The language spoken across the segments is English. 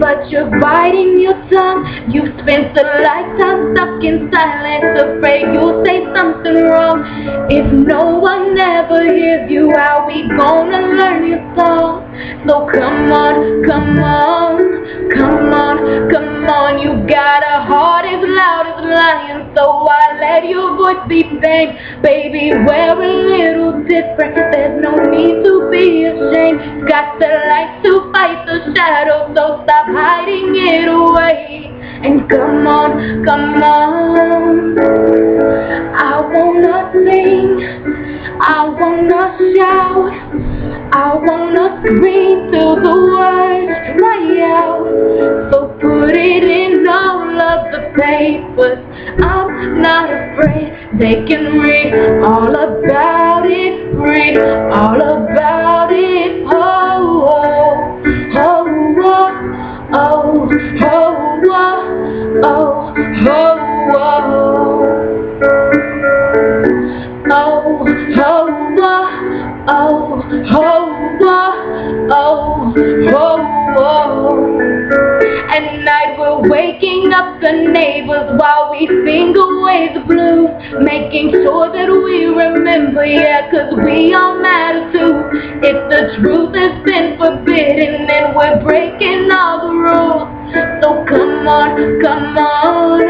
but you're biting your tongue. You've spent a lifetime stuck in silence, afraid you'll say something wrong. If no one ever hears you, how we gonna learn your song? So come on, come on, come on, come on. You got a heart as loud as a lion, so I let your voice be famed. Baby, we're a little different, there's no need to be ashamed. Got the light to fight the shadows, so stop hiding it away. And come on, come on. I wanna sing, I wanna shout, I wanna scream till the words cry out. So put it in all of the papers, I'm not afraid. They can read all about it, read all about it. Oh, oh, oh, oh, oh, oh, oh, oh, oh. Oh, oh, oh, oh, oh, oh. At night we're waking up the neighbors while we sing away the blues, making sure that we remember, yeah, 'cause we all matter too. If the truth has been forbidden, then we're breaking all the rules. So come on, come on,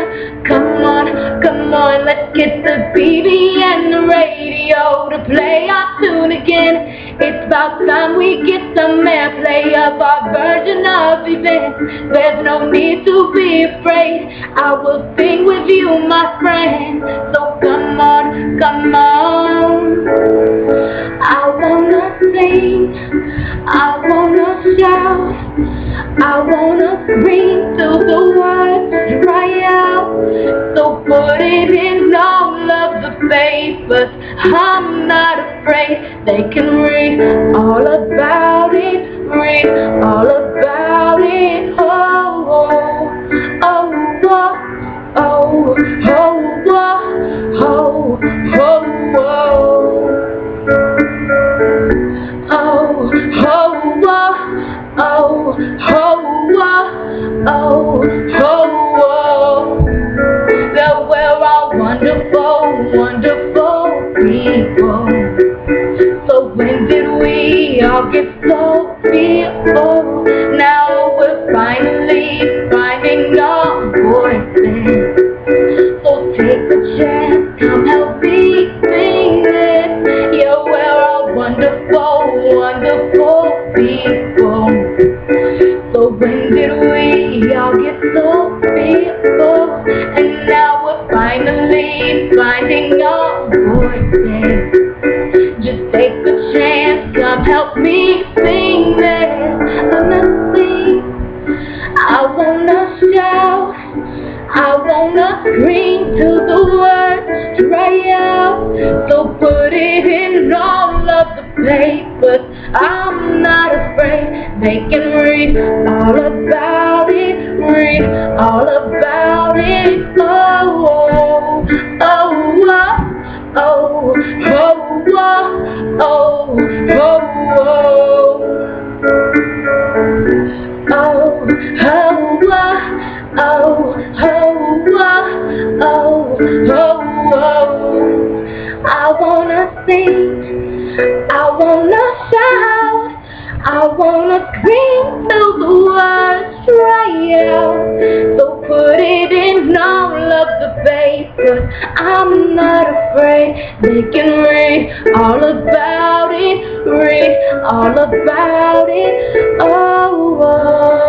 come on, come on. Let's get the TV and the radio to play our tune again. It's about time we get some airplay of our version of events. There's no need to be afraid, I will sing with you, my friend. So come on, come on. I wanna sing, I wanna shout, I wanna scream till the words dry out. So put it in all of the papers, I'm not afraid. They can read all about it, read all about it. Oh, oh, oh, oh, oh, oh, oh, oh, oh. Oh, oh, oh, oh, oh, oh. That we're all wonderful, wonderful people. So when did we all get so fearful? Now we're finally finding our voices. So take a chance, come help me sing this. Yeah, we're all wonderful, wonderful people. So when did we all get so fearful? And now we're finally finding our voices. Just take a chance, come help me sing this. Honestly, I wanna shout, I wanna scream till the words dry out. So put it in all of the papers, I'm not afraid. They can read all about it, read all about it. Oh, oh, oh, oh, oh, oh, oh, oh, oh. Oh, oh, oh, oh. I wanna sing, I wanna shout, I wanna scream till the words dry out. So put it in all of the papers, I'm not afraid. They can read all about it, read all about it. Oh, oh.